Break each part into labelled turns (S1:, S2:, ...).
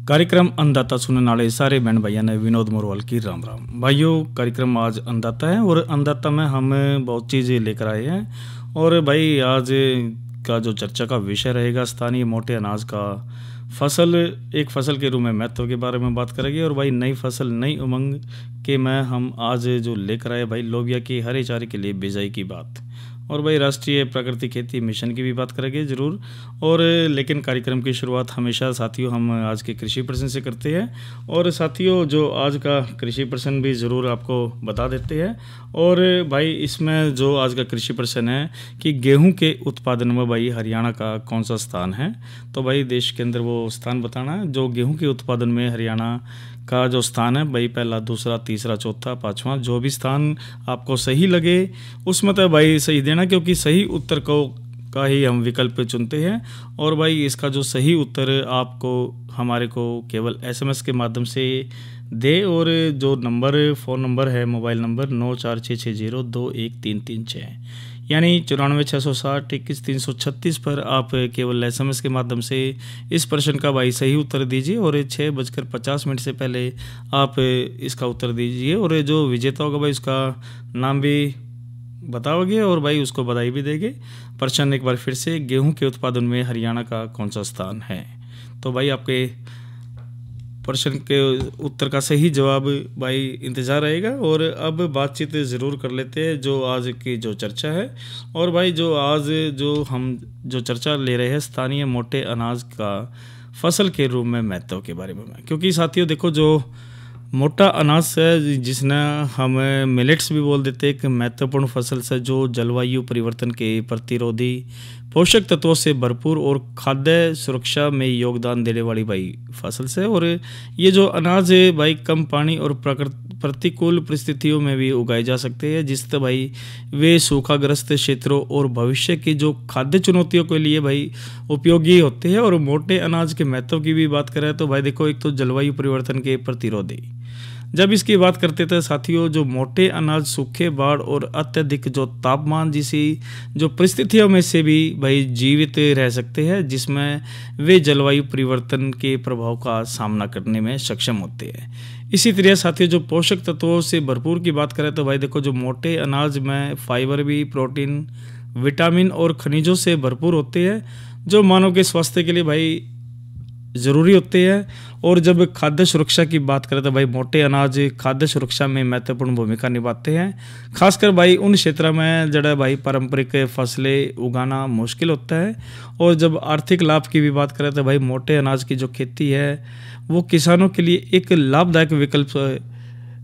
S1: कार्यक्रम अन्नदाता सुनने वाले सारे बहन भाइयों ने विनोद मोरवाल की राम राम। भाइयों, कार्यक्रम आज अन्नदाता है और अन्नदाता में हम बहुत चीज़ें लेकर आए हैं। और भाई आज का जो चर्चा का विषय रहेगा स्थानीय मोटे अनाज का फसल, एक फसल के रूप में महत्व के बारे में बात करेंगे। और भाई नई फसल नई उमंग के में हम आज जो लेकर आए भाई लोबिया की हरे चारे के लिए बिजाई की बात, और भाई राष्ट्रीय प्राकृतिक खेती मिशन की भी बात करेंगे ज़रूर। और लेकिन कार्यक्रम की शुरुआत हमेशा साथियों हम आज के कृषि प्रश्न से करते हैं। और साथियों जो आज का कृषि प्रश्न भी ज़रूर आपको बता देते हैं। और भाई इसमें जो आज का कृषि प्रश्न है कि गेहूं के उत्पादन में भाई हरियाणा का कौन सा स्थान है। तो भाई देश के अंदर वो स्थान बताना है जो गेहूं के उत्पादन में हरियाणा का जो स्थान है भाई, पहला, दूसरा, तीसरा, चौथा, पांचवा, जो भी स्थान आपको सही लगे उसमें तो भाई सही देना, क्योंकि सही उत्तर को का ही हम विकल्प चुनते हैं। और भाई इसका जो सही उत्तर आपको हमारे को केवल एसएमएस के माध्यम से दे। और जो नंबर फ़ोन नंबर है मोबाइल नंबर 9466021336 यानी 94,660,21,336 पर आप केवल एसएमएस के माध्यम से इस प्रश्न का भाई सही उत्तर दीजिए। और 6:50 से पहले आप इसका उत्तर दीजिए। और जो विजेता होगा भाई उसका नाम भी बताओगे और भाई उसको बधाई भी देंगे। प्रश्न एक बार फिर से, गेहूं के उत्पादन में हरियाणा का कौन सा स्थान है। तो भाई आपके प्रश्न के उत्तर का सही जवाब भाई इंतज़ार रहेगा। और अब बातचीत ज़रूर कर लेते हैं जो आज की जो चर्चा है। और भाई जो आज जो हम जो चर्चा ले रहे हैं स्थानीय मोटे अनाज का फसल के रूप में महत्व के बारे में, क्योंकि साथियों देखो जो मोटा अनाज है जिसने हम मिलेट्स भी बोल देते हैं, एक महत्वपूर्ण फसल से जो जलवायु परिवर्तन के प्रतिरोधी, पोषक तत्वों से भरपूर और खाद्य सुरक्षा में योगदान देने वाली भाई फसल से। और ये जो अनाज है भाई कम पानी और प्रतिकूल परिस्थितियों में भी उगाए जा सकते हैं, जिससे भाई वे सूखाग्रस्त क्षेत्रों और भविष्य की जो खाद्य चुनौतियों के लिए भाई उपयोगी होते हैं। और मोटे अनाज के महत्व की भी बात करें तो भाई देखो, एक तो जलवायु परिवर्तन के प्रतिरोधी, जब इसकी बात करते थे साथियों, जो मोटे अनाज सूखे, बाढ़ और अत्यधिक जो तापमान जैसी जो परिस्थितियों में से भी भाई जीवित रह सकते हैं, जिसमें वे जलवायु परिवर्तन के प्रभाव का सामना करने में सक्षम होते हैं। इसी तरह साथियों जो पोषक तत्वों से भरपूर की बात करें तो भाई देखो, जो मोटे अनाज में फाइबर भी, प्रोटीन, विटामिन और खनिजों से भरपूर होते हैं जो मानव के स्वास्थ्य के लिए भाई ज़रूरी होते हैं। और जब खाद्य सुरक्षा की बात करें तो भाई मोटे अनाज खाद्य सुरक्षा में महत्वपूर्ण भूमिका निभाते हैं, खासकर भाई उन क्षेत्रों में जड़ा भाई पारंपरिक फसलें उगाना मुश्किल होता है। और जब आर्थिक लाभ की भी बात करें तो भाई मोटे अनाज की जो खेती है वो किसानों के लिए एक लाभदायक विकल्प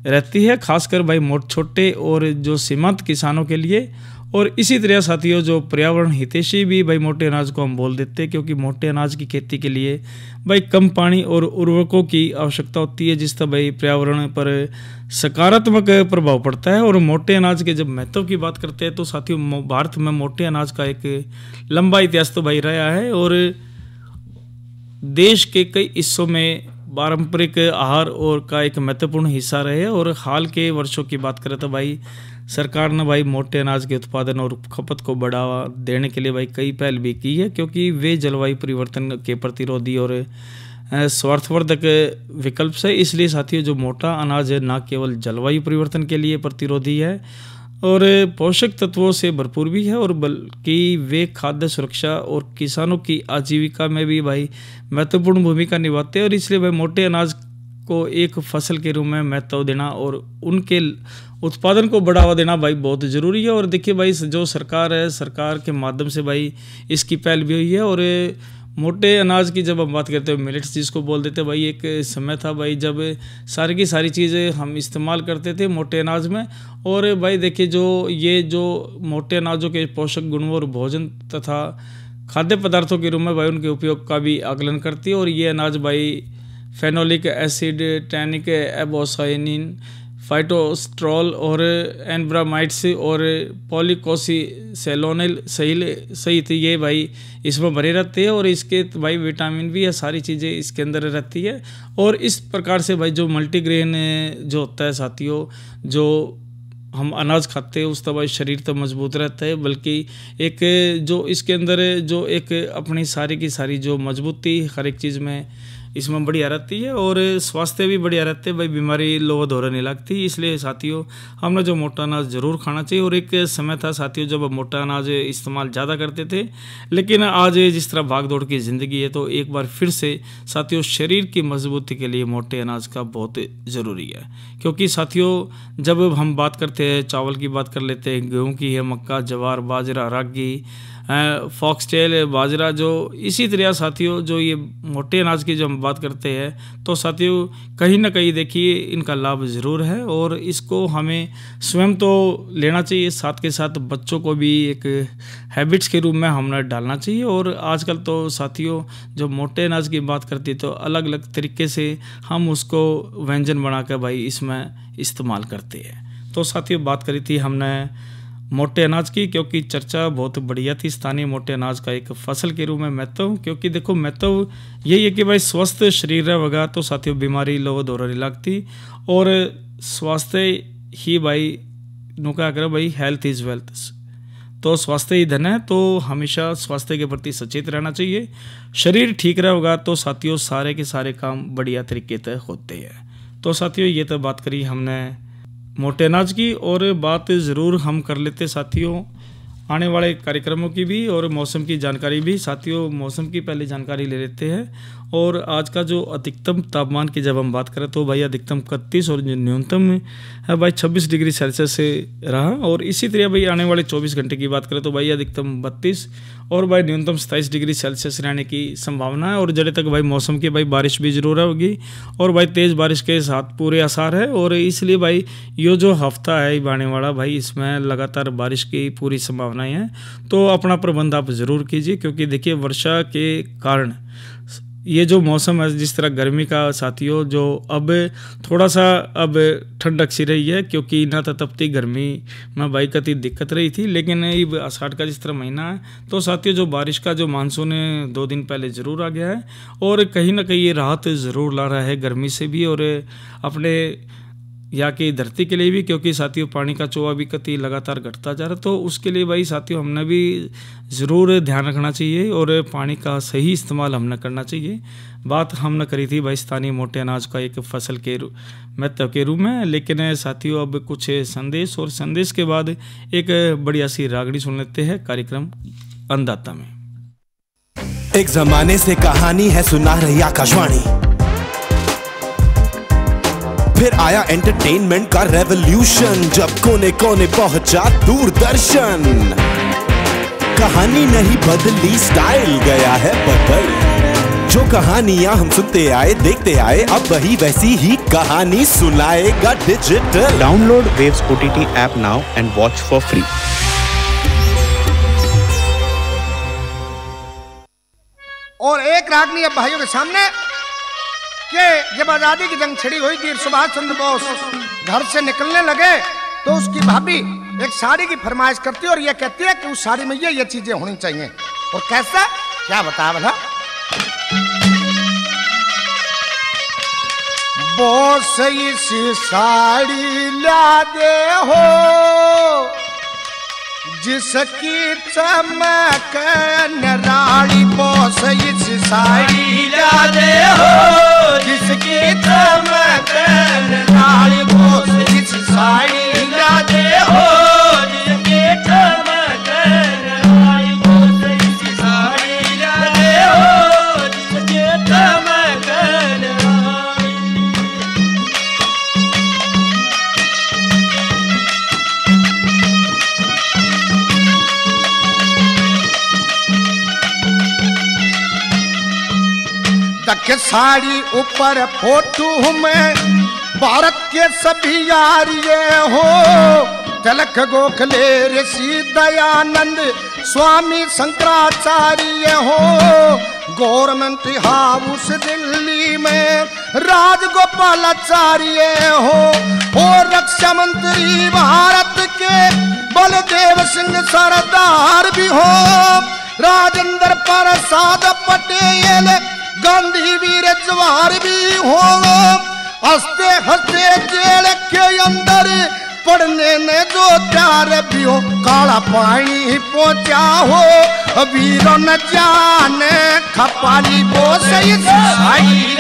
S1: रहती है, खासकर भाई छोटे और जो सीमांत किसानों के लिए। और इसी तरह साथियों जो पर्यावरण हितैषी भी भाई मोटे अनाज को हम बोल देते हैं, क्योंकि मोटे अनाज की खेती के लिए भाई कम पानी और उर्वरकों की आवश्यकता होती है, जिससे भाई पर्यावरण पर सकारात्मक प्रभाव पड़ता है। और मोटे अनाज के जब महत्व की बात करते हैं तो साथियों भारत में मोटे अनाज का एक लंबा इतिहास तो भाई रहा है। और देश के कई हिस्सों में पारंपरिक आहार और का एक महत्वपूर्ण हिस्सा रहे। और हाल के वर्षों की बात करें तो भाई सरकार ने भाई मोटे अनाज के उत्पादन और खपत को बढ़ावा देने के लिए भाई कई पहल भी की है, क्योंकि वे जलवायु परिवर्तन के प्रतिरोधी और स्वार्थवर्धक विकल्प से। इसलिए साथियों जो मोटा अनाज है न केवल जलवायु परिवर्तन के लिए प्रतिरोधी है और पोषक तत्वों से भरपूर भी है, और बल्कि वे खाद्य सुरक्षा और किसानों की आजीविका में भी भाई महत्वपूर्ण भूमिका निभाते हैं। और इसलिए भाई मोटे अनाज को एक फसल के रूप में महत्व देना और उनके उत्पादन को बढ़ावा देना भाई बहुत ज़रूरी है। और देखिए भाई जो सरकार है, सरकार के माध्यम से भाई इसकी पहल भी हुई है। और मोटे अनाज की जब हम बात करते हैं मिलेट्स जिसको बोल देते हैं भाई, एक समय था भाई जब सारी की सारी चीज़ें हम इस्तेमाल करते थे मोटे अनाज में। और भाई देखिए जो ये जो मोटे अनाजों के पोषक गुणों और भोजन तथा खाद्य पदार्थों के रूप में भाई उनके उपयोग का भी आकलन करती है। और ये अनाज भाई फेनोलिक एसिड, टैनिक एबोसाइनिन, फाइटोस्ट्रॉल और एनब्रामाइड्स और पॉलीकोसिसेलोनिल सहित ये भाई इसमें भरे रहते हैं। और इसके भाई विटामिन भी, ये सारी चीज़ें इसके अंदर रहती है। और इस प्रकार से भाई जो मल्टीग्रेन जो होता है साथियों, जो हम अनाज खाते हैं उस तरह भाई शरीर तो मजबूत रहता है, बल्कि एक जो इसके अंदर जो एक अपनी सारी की सारी जो मजबूती हर एक चीज़ में इसमें बढ़िया रहती है और स्वास्थ्य भी बढ़िया रहते हैं भाई, बीमारी लो धोरा नहीं लगती। इसलिए साथियों हमने जो मोटा अनाज ज़रूर खाना चाहिए। और एक समय था साथियों जब मोटा अनाज इस्तेमाल ज़्यादा करते थे, लेकिन आज जिस तरह भाग दौड़ की ज़िंदगी है तो एक बार फिर से साथियों शरीर की मजबूती के लिए मोटे अनाज का बहुत ज़रूरी है। क्योंकि साथियों जब हम बात करते हैं, चावल की बात कर लेते हैं, गेहूँ की है, मक्का, जवार, बाजरा, रागी, फॉक्सटेल, बाजरा, जो इसी तरह साथियों जो ये मोटे अनाज की जो हम बात करते हैं तो साथियों कहीं ना कहीं देखिए इनका लाभ ज़रूर है और इसको हमें स्वयं तो लेना चाहिए, साथ के साथ बच्चों को भी एक हैबिट्स के रूप में हमने डालना चाहिए। और आजकल तो साथियों जो मोटे अनाज की बात करती है तो अलग अलग तरीके से हम उसको व्यंजन बना कर भाई इसमें इस्तेमाल करते हैं। तो साथियों बात करी थी हमने मोटे अनाज की, क्योंकि चर्चा बहुत बढ़िया थी स्थानीय मोटे अनाज का एक फसल के रूप में महत्व। क्योंकि देखो महत्व यही है कि भाई स्वस्थ शरीर रहेगा तो साथियों बीमारी लो दौरा नहीं लगती और स्वास्थ्य ही भाई नु क्या करे भाई, हेल्थ इज़ वेल्थ, तो स्वास्थ्य ही धन है। तो हमेशा स्वास्थ्य के प्रति सचेत रहना चाहिए। शरीर ठीक रहेगा तो साथियों सारे के सारे काम बढ़िया तरीके से होते हैं। तो साथियों ये तो बात करी हमने मोटे अनाज की, और बात ज़रूर हम कर लेते साथियों आने वाले कार्यक्रमों की भी और मौसम की जानकारी भी। साथियों मौसम की पहले जानकारी ले लेते हैं। और आज का जो अधिकतम तापमान की जब हम बात करें तो भाई अधिकतम 31 और न्यूनतम है भाई 26 डिग्री सेल्सियस से रहा। और इसी तरह भाई आने वाले 24 घंटे की बात करें तो भाई अधिकतम 32 और भाई न्यूनतम 27 डिग्री सेल्सियस रहने की संभावना है। और जड़े तक भाई मौसम की भाई बारिश भी जरूर होगी और भाई तेज़ बारिश के साथ पूरे आसार है। और इसलिए भाई ये जो हफ्ता है आने वाला भाई इसमें लगातार बारिश की पूरी संभावनाएं हैं। तो अपना प्रबंध आप ज़रूर कीजिए, क्योंकि देखिए वर्षा के कारण ये जो मौसम है जिस तरह गर्मी का साथियों जो अब थोड़ा सा अब ठंडक सी रही है, क्योंकि ना तो तपती गर्मी में भाई कति दिक्कत रही थी। लेकिन ये आषाढ़ का जिस तरह महीना है तो साथियों जो बारिश का जो मानसून 2 दिन पहले ज़रूर आ गया है और कहीं ना कहीं ये राहत ज़रूर ला रहा है गर्मी से भी और अपने यहाँ की धरती के लिए भी, क्योंकि साथियों पानी का चोवा भी कति लगातार घटता जा रहा है। तो उसके लिए भाई साथियों हमने भी ज़रूर ध्यान रखना चाहिए और पानी का सही इस्तेमाल हमने करना चाहिए। बात हमने करी थी भाई स्थानीय मोटे अनाज का एक फसल के महत्व के रूप में। लेकिन साथियों अब कुछ संदेश और संदेश के बाद एक बढ़िया सी रागड़ी सुन लेते हैं कार्यक्रम अन्नदाता में।
S2: एक जमाने से कहानी है सुना रही आकाशवाणी, फिर आया एंटरटेनमेंट का रेवोल्यूशन, जब कोने कोने पहुंचा दूरदर्शन। कहानी नहीं बदली, स्टाइल गया है बदल। जो कहानियां हम सुनते आए देखते आए, अब वही वैसी ही कहानी सुनाएगा digital.
S3: Download waves OTT app now and watch for free.
S4: और एक रागनी अब भाइयों के सामने कि जब आजादी की जंग छिड़ी हुई थी, सुभाष चंद्र बोस घर से निकलने लगे तो उसकी भाभी एक साड़ी की फरमाइश करती है और ये कहती है कि उस साड़ी में ये चीजें होनी चाहिए। और कैसा क्या बता भला। बोस इस साड़ी ला दे हो जिसकी चमक निराली, बोस इस साड़ी ला दे हो जिसकी चमक निराली, बोस इस साड़ी ला दे हो जिसकी चमक निराली, बोस इस साड़ी ला दे हो जिसकी चमक निराली। तक साड़ी ऊपर फोटो में भारत के सभी यार ये हो, तिलक गोखले ऋषि दयानंद स्वामी शंकराचार्य हो, गवर्नमेंट हाउस दिल्ली में राजगोपालाचार्य हो, और रक्षा मंत्री भारत के बलदेव सिंह सरदार भी हो, राजेंद्र प्रसाद पटेल गांधी वीर जवाहर भी हो, हंसते हंसते जेल के अंदर पढ़ने ने जो प्यार भी हो, काला पानी पहुंचा हो वीरों न जाने खपाली, बोस इस साड़ी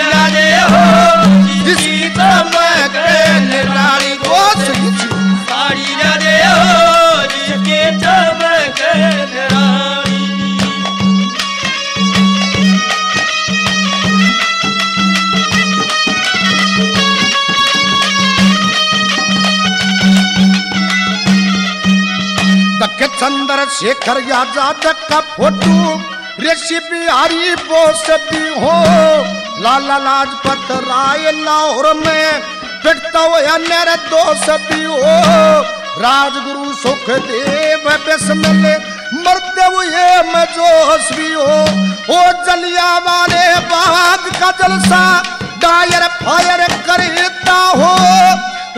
S4: चंद्रशेखर आजाद का फोटो ऋषि बिहारी बोस भी हो, लाला लाजपत राय लाहौर में पिटता हुआ निर्दोष भी हो, राजगुरु सुखदेव बिस्मिल मरते हुए में जोश भी हो, ओ जलियांवाले बाग का जलसा डायर फायर करता हो,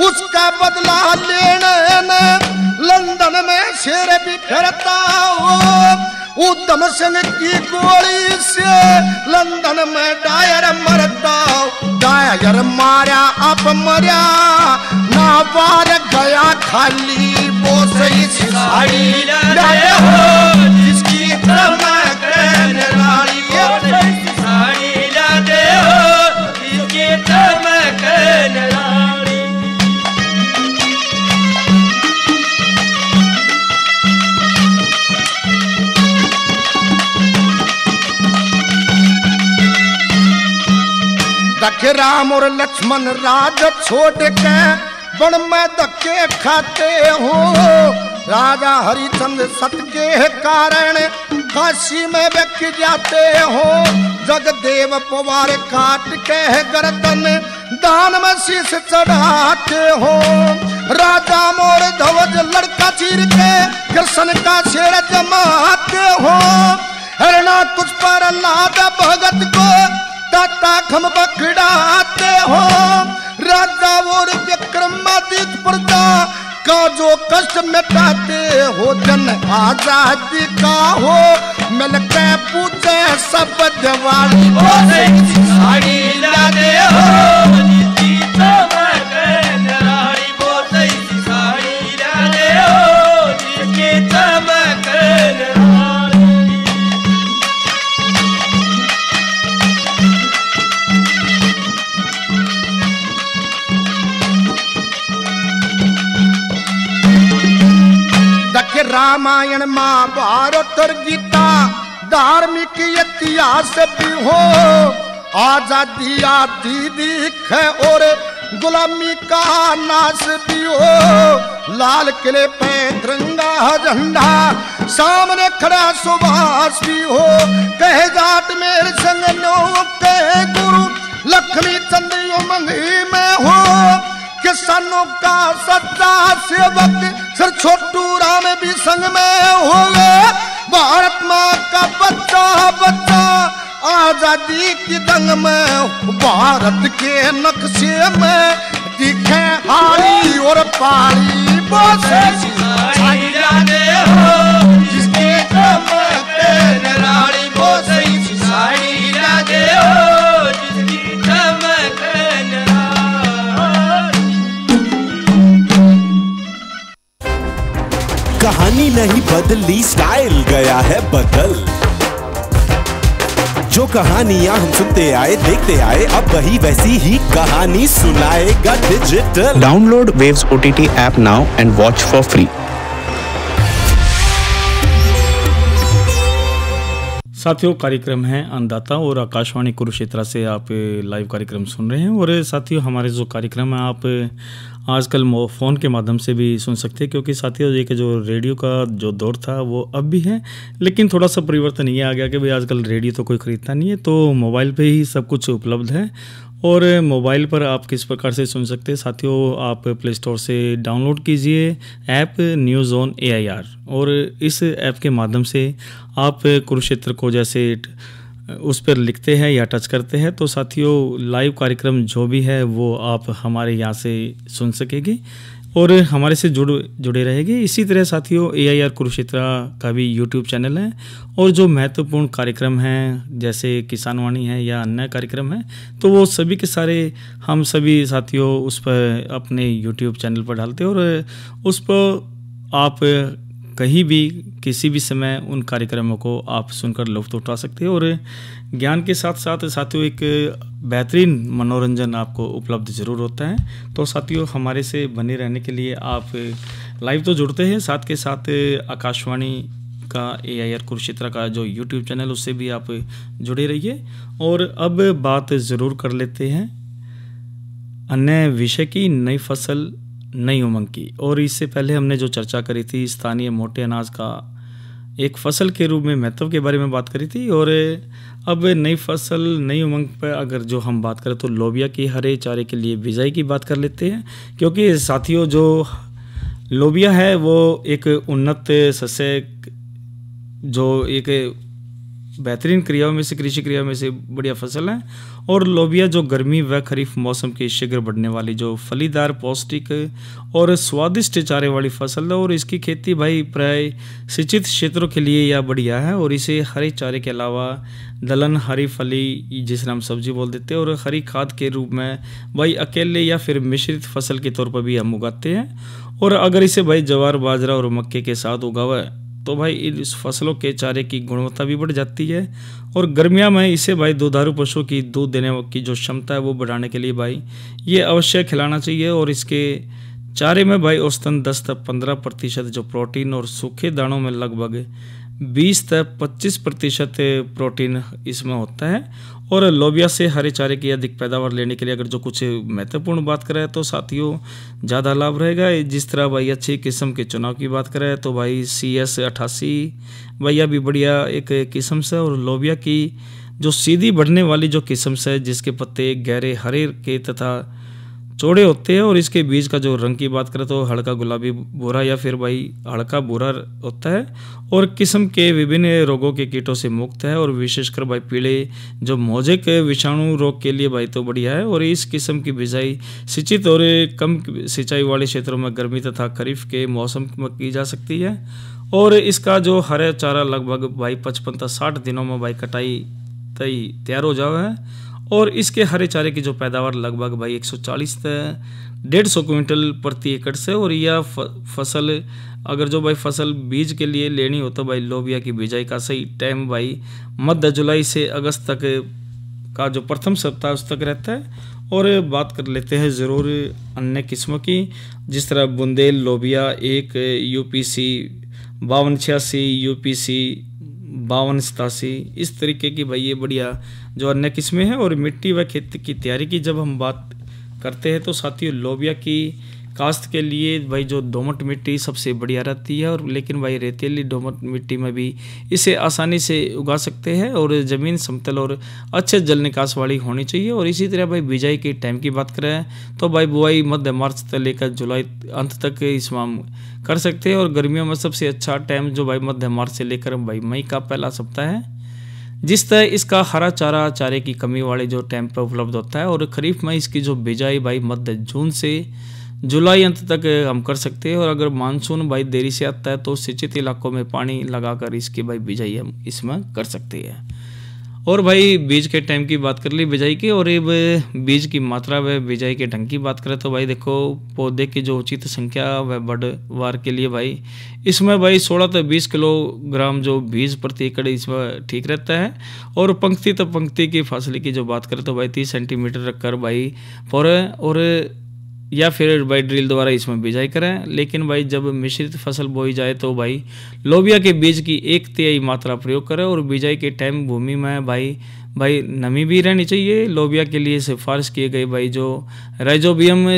S4: उसका बदला लेने लंदन में शेर भी फिरता हो, उधम सिंह की गोली से लंदन में डायर मरता हो, डायर मारा अब मरा ना बार गया खाली वो सही साड़ी लाया हो, जिसकी चमक निराली वो सही साड़ी लाते हो, जिसकी चमक निराली। दख राम और लक्ष्मण राज छोड़ के वन में धक्के खाते हो, राजा हरिचंद्र सत के कारण काशी में बिक जाते हो, जगदेव पवार काट के गर्दन दान में शीश चढ़ाते हो, राजा मोर ध्वज लड़का चीर के कृष्ण का शेर जमाते हो, हरना तुझ पर लाद भगत को ताता खम बखड़ाते हो, राजा और विक्रमादित्य प्रजा का जो कष्ट मिटाते हो, जन आजादी का हो मिलके पूछे सब दिवाली हो, साड़ी लाते हो, जिसकी चमक निराली वो सही साड़ी लाते हो, जिसकी चमक निराली। रामायण महाभारत और गीता धार्मिक इतिहास भी हो, आजादी आदि दिखे और गुलामी का नाश भी हो, लाल किले पे तिरंगा झंडा सामने खड़ा सुभाष भी हो, कहे जाट मेरे संग नो कहे गुरु लक्ष्मी चंद्र मंगी में हो, किसानों का सच्चा सेवक सर छोटू राम भी संग में होगा, भारत माँ का बच्चा बच्चा आजादी की दंग में, भारत के नक्शे में दिखे आली और पाली बोसे छाई जाने हो, जिसके चमक निराली बोसे छाई जाने हो, जिसकी चमक निराली।
S2: कहानी नहीं बदली, स्टाइल गया है बदल। जो कहानियां हम सुनते आए देखते आए, अब वही वैसी ही कहानी सुनाएगा digital.
S3: Download Waves OTT app now and watch for free.
S1: साथियों, कार्यक्रम है अन्नदाता और आकाशवाणी कुरुक्षेत्र से आप लाइव कार्यक्रम सुन रहे हैं। और साथियों, हमारे जो कार्यक्रम है आप आजकल फ़ोन के माध्यम से भी सुन सकते हैं, क्योंकि साथियों ये कि जो रेडियो का जो दौर था वो अब भी है, लेकिन थोड़ा सा परिवर्तन ये आ गया कि भाई आजकल रेडियो तो कोई ख़रीदता नहीं है, तो मोबाइल पे ही सब कुछ उपलब्ध है। और मोबाइल पर आप किस प्रकार से सुन सकते हैं साथियों, आप प्ले स्टोर से डाउनलोड कीजिए ऐप न्यूज़ ऑन AIR, और इस ऐप के माध्यम से आप कुरुक्षेत्र को जैसे उस पर लिखते हैं या टच करते हैं तो साथियों लाइव कार्यक्रम जो भी है वो आप हमारे यहाँ से सुन सकेंगे और हमारे से जुड़े रहेंगे। इसी तरह साथियों AIR कुरुक्षेत्र का भी YouTube चैनल है, और जो महत्वपूर्ण कार्यक्रम हैं जैसे किसानवाणी है या अन्य कार्यक्रम है तो वो सभी के सारे हम सभी साथियों उस पर अपने YouTube चैनल पर डालते हैं, और उस पर आप कहीं भी किसी भी समय उन कार्यक्रमों को आप सुनकर लुत्फ़ उठा सकते हैं, और ज्ञान के साथ साथ साथियों एक बेहतरीन मनोरंजन आपको उपलब्ध ज़रूर होता है। तो साथियों हमारे से बने रहने के लिए आप लाइव तो जुड़ते हैं, साथ के साथ आकाशवाणी का AIR कुरुक्षेत्र का जो YouTube चैनल उससे भी आप जुड़े रहिए। और अब बात ज़रूर कर लेते हैं अन्य विषय की, नई फसल नई उमंग की। और इससे पहले हमने जो चर्चा करी थी स्थानीय मोटे अनाज का एक फसल के रूप में महत्व के बारे में बात करी थी। और अब नई फसल नई उमंग पर अगर जो हम बात करें तो लोबिया की हरे चारे के लिए बिजाई की बात कर लेते हैं, क्योंकि साथियों जो लोबिया है वो एक उन्नत सस्य, जो एक बेहतरीन क्रियाओं में से, कृषि क्रियाओं में से बढ़िया फसल है। और लोबिया जो गर्मी व खरीफ मौसम की शीघ्र बढ़ने वाली जो फलीदार, पौष्टिक और स्वादिष्ट चारे वाली फसल है। और इसकी खेती भाई प्राय सिंचित क्षेत्रों के लिए यह बढ़िया है। और इसे हरे चारे के अलावा दलहन, हरी फली जिसे हम सब्जी बोल देते हैं, और हरी खाद के रूप में भाई अकेले या फिर मिश्रित फसल के तौर पर भी हम उगाते हैं। और अगर इसे भाई ज्वार, बाजरा और मक्के के साथ उगावा तो भाई इस फसलों के चारे की गुणवत्ता भी बढ़ जाती है। और गर्मियों में इसे भाई दुधारू पशुओं की दूध देने की जो क्षमता है वो बढ़ाने के लिए भाई ये अवश्य खिलाना चाहिए। और इसके चारे में भाई औसतन 10 से 15% जो प्रोटीन और सूखे दानों में लगभग 20 से 25% प्रोटीन इसमें होता है। और लोबिया से हरे चारे की अधिक पैदावार लेने के लिए अगर जो कुछ महत्वपूर्ण बात करें तो साथियों ज़्यादा लाभ रहेगा। जिस तरह भाई अच्छी किस्म के चुनाव की बात करें तो भाई CS 88 भैया भी बढ़िया एक किस्म से। और लोबिया की जो सीधी बढ़ने वाली जो किस्म से, जिसके पत्ते गहरे हरे के तथा चौड़े होते हैं। और इसके बीज का जो रंग की बात करें तो हल्का गुलाबी भूरा या फिर भाई हल्का भूरा होता है। और किस्म के विभिन्न रोगों के कीटों से मुक्त है। और विशेषकर भाई पीले जो मोजेक विषाणु रोग के लिए भाई तो बढ़िया है। और इस किस्म की बिजाई सिंचित और कम सिंचाई वाले क्षेत्रों में गर्मी तथा खरीफ के मौसम में की जा सकती है। और इसका जो हरा चारा लगभग भाई 55 से 60 दिनों में भाई कटाई तैयार हो जावा है। और इसके हरे चारे की जो पैदावार लगभग भाई 140 से 150 क्विंटल प्रति एकड़ से। और यह फसल अगर जो भाई फसल बीज के लिए लेनी हो तो भाई लोबिया की बिजाई का सही टाइम भाई मध्य जुलाई से अगस्त तक का जो प्रथम सप्ताह उस तक रहता है। और बात कर लेते हैं ज़रूर अन्य किस्मों की, जिस तरह बुंदेल लोबिया 1 UPC 5286, UPC 5287, इस तरीके की भाई ये बढ़िया जो अन्य किस्में हैं। और मिट्टी व खेती की तैयारी की जब हम बात करते हैं तो साथियों लोबिया की काश्त के लिए भाई जो दोमट मिट्टी सबसे बढ़िया रहती है। और लेकिन भाई रेतीली दोमट मिट्टी में भी इसे आसानी से उगा सकते हैं। और ज़मीन समतल और अच्छे जल निकास वाली होनी चाहिए। और इसी तरह भाई बिजाई के टाइम की बात करें तो भाई बुआई मध्य मार्च से लेकर जुलाई अंत तक इसमें हम कर सकते हैं। और गर्मियों में सबसे अच्छा टाइम जो भाई मध्य मार्च से लेकर भाई मई का पहला सप्ताह है, जिस तरह इसका हरा चारा चारे की कमी वाले जो टाइम पर उपलब्ध होता है। और खरीफ में इसकी जो बिजाई भाई मध्य जून से जुलाई अंत तक हम कर सकते हैं। और अगर मानसून भाई देरी से आता है तो सिंचित इलाकों में पानी लगाकर इसकी भाई बिजाई हम इसमें कर सकते हैं। और भाई बीज के टाइम की बात कर ली बिजाई की। और अब बीज की मात्रा व बिजाई के ढंग की बात करें तो भाई देखो पौधे की जो उचित संख्या व बढ़वार के लिए भाई इसमें भाई 16 से 20 किलोग्राम जो बीज प्रति एकड़ इसमें ठीक रहता है। और पंक्ति तो पंक्ति की फासले की जो बात करें तो भाई 30 सेंटीमीटर रखकर भाई और या फिर भाई ड्रिल द्वारा इसमें बिजाई करें। लेकिन भाई जब मिश्रित फसल बोई जाए तो भाई लोबिया के बीज की 1/3 मात्रा प्रयोग करें। और बिजाई के टाइम भूमि में भाई नमी भी रहनी चाहिए। लोबिया के लिए सिफारिश किए गए भाई जो राइजोबियम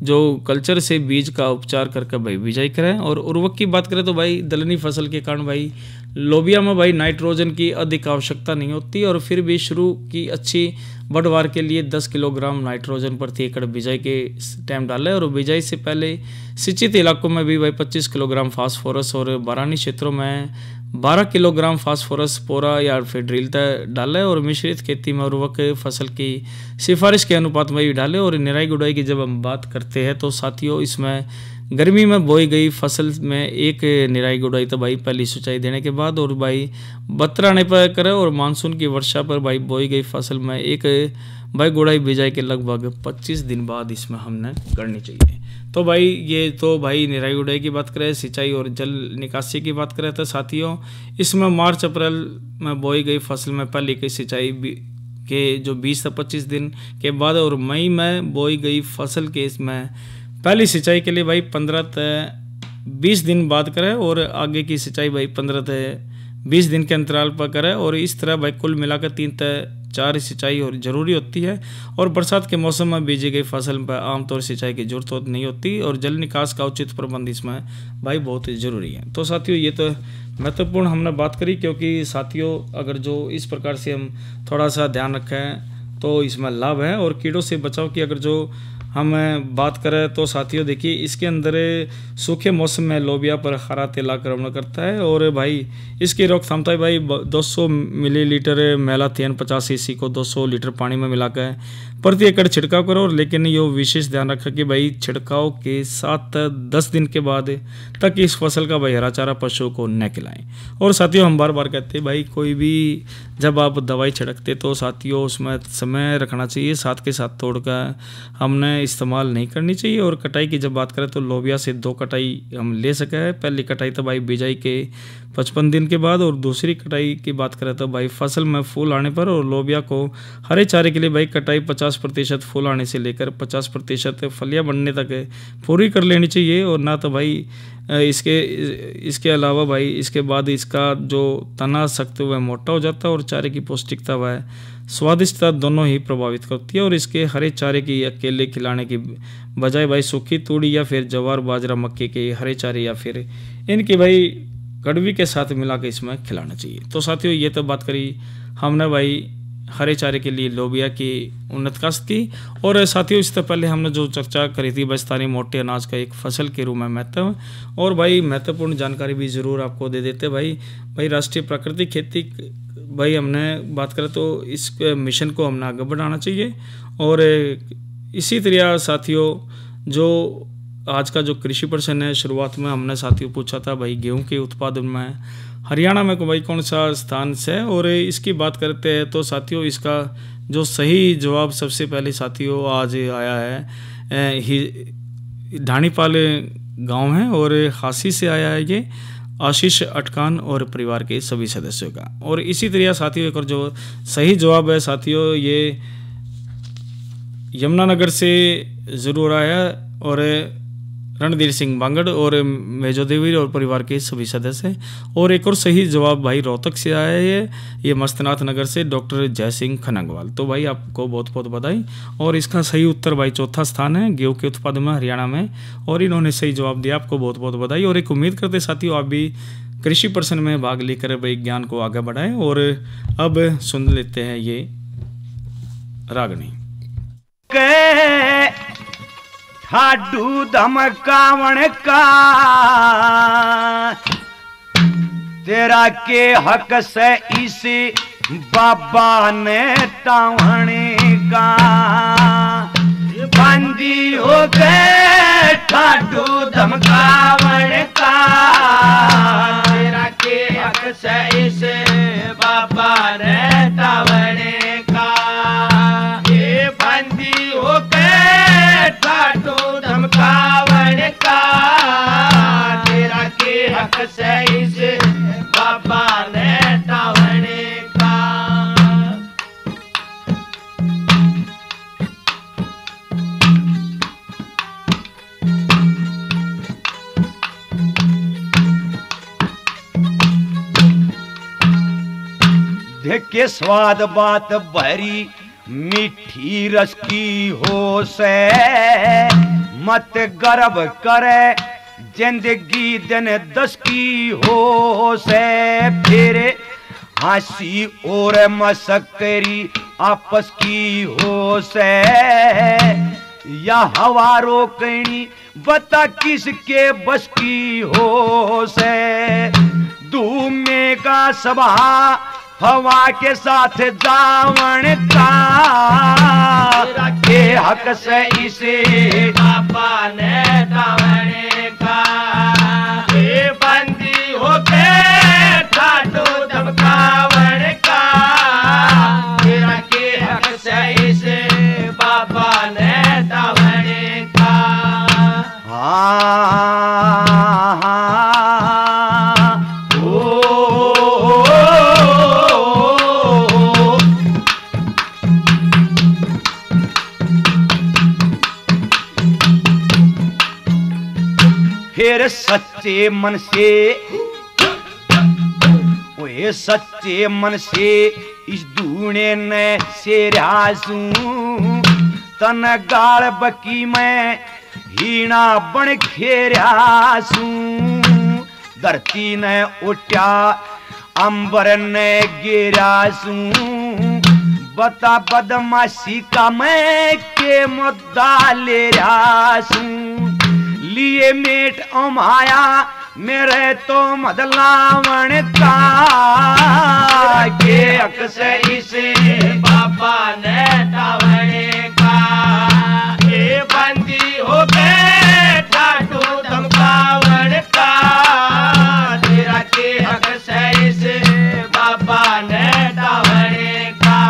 S1: जो कल्चर से बीज का उपचार करके भाई बिजाई करें। और उर्वरक की बात करें तो भाई दलहनी फसल के कारण भाई लोबिया में भाई नाइट्रोजन की अधिक आवश्यकता नहीं होती। और फिर भी शुरू की अच्छी बढ़वार के लिए 10 किलोग्राम नाइट्रोजन प्रति एकड़ बिजाई के टाइम डालें। और बिजाई से पहले सिंचित इलाकों में भी भाई 25 किलोग्राम फास्फोरस और बारानी क्षेत्रों में 12 किलोग्राम फास्फोरस पोरा या फिर ड्रिल डालें। और मिश्रित खेती में उर्वरक फसल की सिफारिश के अनुपात में भी डालें। और निराई गुड़ाई की जब हम बात करते हैं तो साथियों इसमें गर्मी में बोई गई फसल में एक निराई गुड़ाई तो भाई पहली सिंचाई देने के बाद और भाई बतराने पर करें। और मानसून की वर्षा पर भाई बोई गई फसल में एक भाई गुड़ाई बिजाई के लगभग 25 दिन बाद इसमें हमने करनी चाहिए। तो भाई ये तो भाई निराई गुड़ाई की बात करें, सिंचाई और जल निकासी की बात करें तो साथियों इसमें मार्च अप्रैल में बोई गई फसल में पहली की सिंचाई के जो 20 से 25 दिन के बाद और मई में बोई गई फसल के इसमें पहली सिंचाई के लिए भाई 15 से 20 दिन बाद करें। और आगे की सिंचाई भाई 15 से 20 दिन के अंतराल पर करें। और इस तरह भाई कुल मिलाकर 3 से 4 सिंचाई और ज़रूरी होती है, और बरसात के मौसम में बीजी गई फसल पर आमतौर सिंचाई की जरूरत नहीं होती, और जल निकास का उचित प्रबंध इसमें भाई बहुत ज़रूरी है। तो साथियों ये तो महत्वपूर्ण हमने बात करी, क्योंकि साथियों अगर जो इस प्रकार से हम थोड़ा सा ध्यान रखें तो इसमें लाभ है। और कीड़ों से बचाव की अगर जो हम बात करें तो साथियों देखिए इसके अंदर सूखे मौसम में लोबिया पर हरा तेल आक्रमण करता है, और भाई इसकी रोकथाम था भाई 200 मिलीलीटर मेलाथियन 50 cc को 200 लीटर पानी में मिलाकर प्रति एकड़ छिड़काव करो। लेकिन ये विशेष ध्यान रखा कि भाई छिड़काव के 7-10 दिन के बाद तक इस फसल का भाई हरा चारा पशुओं को न खिलाएं। और साथियों हम बार बार कहते हैं भाई कोई भी जब आप दवाई छिड़कते तो साथियों उसमें समय रखना चाहिए, साथ के साथ तोड़कर हमने इस्तेमाल नहीं करनी चाहिए। और कटाई की जब बात करें तो लोबिया से 2 कटाई हम ले सके हैं। पहली कटाई तो भाई बिजाई के 55 दिन के बाद, और दूसरी कटाई की बात करें तो भाई फसल में फूल आने पर। और लोबिया को हरे चारे के लिए भाई कटाई 50% फूल आने से लेकर 50% फलियां बनने तक पूरी कर लेनी चाहिए। और ना तो भाई इसके अलावा भाई इसके बाद इसका जो तना सख्त वह मोटा हो जाता है, और चारे की पौष्टिकता वह स्वादिष्टता दोनों ही प्रभावित करती है। और इसके हरे चारे की अकेले खिलाने की बजाय भाई सूखी तूड़ी या फिर जवार बाजरा मक्के के हरे चारे या फिर इनकी भाई कड़वी के साथ मिला के इसमें खिलाना चाहिए। तो साथियों ये तो बात करी हमने भाई हरे चारे के लिए लोबिया की उन्नत काश्त की। और साथियों इससे पहले हमने जो चर्चा करी थी बस्तानी मोटे अनाज का एक फसल के रूप में महत्व, और भाई महत्वपूर्ण जानकारी भी ज़रूर आपको दे देते भाई राष्ट्रीय प्राकृतिक खेती भाई हमने बात करें तो इस मिशन को हमने आगे बढ़ाना चाहिए। और इसी तरह साथियों जो आज का जो कृषि प्रश्न है शुरुआत में हमने साथियों पूछा था भाई गेहूं के उत्पादन में हरियाणा में भाई कौन सा स्थान से है, और इसकी बात करते हैं तो साथियों इसका जो सही जवाब सबसे पहले साथियों आज आया है ढाणीपाल गांव है, और हासी से आया है ये आशीष अटकान और परिवार के सभी सदस्यों का। और इसी तरह साथियों एक और जो सही जवाब है साथियों ये यमुनानगर से ज़रूर आया, और रणधीर सिंह बांगड़ और मेजो देवी और परिवार के सभी सदस्य। और एक और सही जवाब भाई रोहतक से आया है, ये मस्तनाथ नगर से डॉक्टर जय सिंह खनंगवाल। तो भाई आपको बहुत बहुत बधाई। और इसका सही उत्तर भाई चौथा स्थान है गेहूं के उत्पादन में हरियाणा में, और इन्होंने सही जवाब दिया, आपको बहुत बहुत बधाई। और एक उम्मीद करते साथियों आप भी कृषि प्रश्न में भाग लेकर भाई ज्ञान को आगे बढ़ाएं। और अब सुन लेते हैं ये रागनी।
S5: ठाडू धमकावण का तेरा के हक से इस बाबा ने टावणे का बंदी हो गए ठाडू धमकावण का तेरा के हक से इस बाबा ने टावणे का ये बंदी हो गए ठाडू धमकावण का तेरा के हक से इस बाबा ने टावणे का। देख के स्वाद बात भरी मीठी रस की हो से मत गर्व करे जिंदगी दिन 10 की हो से फिर हंसी और मस्करी आपस की हो से या हवा रोकनी बता किसके बस की हो से धूमे का सभा हवा के साथ जावण का के हक से इसे बाबा ने टावणे का ये बंदी हो के ठाडू धमकावण का तेरा के हक से इसे बाबा ने टावणे का। फिर सच्चे मन से ओए सच्चे मन से इस सुने न शेरासू तन गाल बकी में हीना बन खेरासू धरती ने उठा अंबर ने गिरासू बता बदमाशी का मैं के मुद्दा ले रासू लिए मेट अमाया मेरे तो मदलावण का के अक्सर इसे बाबा ने तावणे का ये बंदी हो गए ठाटू धमकावण का तेरा के अक्सर इसे बाबा ने तावणे का।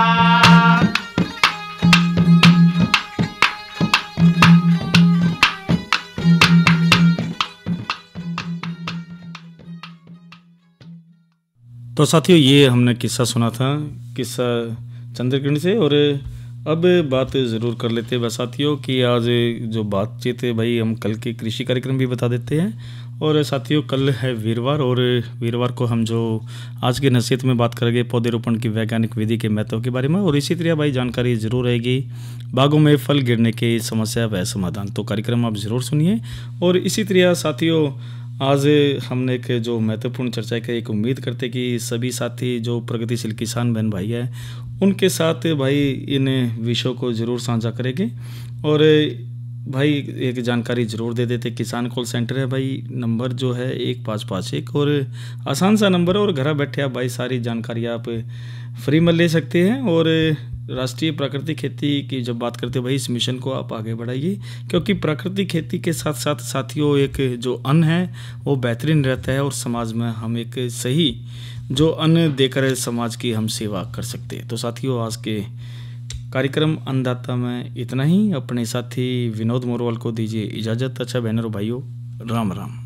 S1: तो साथियों ये हमने किस्सा सुना था, किस्सा चंद्रकिरण से। और अब बात ज़रूर कर लेते हैं साथियों कि आज जो बातचीत है भाई हम कल के कृषि कार्यक्रम भी बता देते हैं। और साथियों कल है वीरवार, और वीरवार को हम जो आज की नसीहत में बात करेंगे पौधे रोपण की वैज्ञानिक विधि के महत्व के बारे में, और इसी तरह भाई जानकारी ज़रूर रहेगी बागों में फल गिरने की समस्या व समाधान। तो कार्यक्रम आप ज़रूर सुनिए। और इसी तरह साथियों आज हमने एक जो महत्वपूर्ण चर्चा की, एक उम्मीद करते कि सभी साथी जो प्रगतिशील किसान बहन भाई हैं उनके साथ भाई इन विषयों को ज़रूर साझा करेंगे। और भाई एक जानकारी ज़रूर दे देते, किसान कॉल सेंटर है भाई, नंबर जो है 1551, और आसान सा नंबर है, और घर बैठे आप भाई सारी जानकारी आप फ्री में ले सकते हैं। और राष्ट्रीय प्राकृतिक खेती की जब बात करते हैं भाई इस मिशन को आप आगे बढ़ाइए, क्योंकि प्राकृतिक खेती के साथ साथ साथियों एक जो अन्न है वो बेहतरीन रहता है, और समाज में हम एक सही जो अन्न देकर समाज की हम सेवा कर सकते हैं। तो साथियों आज के कार्यक्रम अन्नदाता में इतना ही। अपने साथी विनोद मोरवाल को दीजिए इजाज़त। अच्छा बहनों भाइयों, राम राम।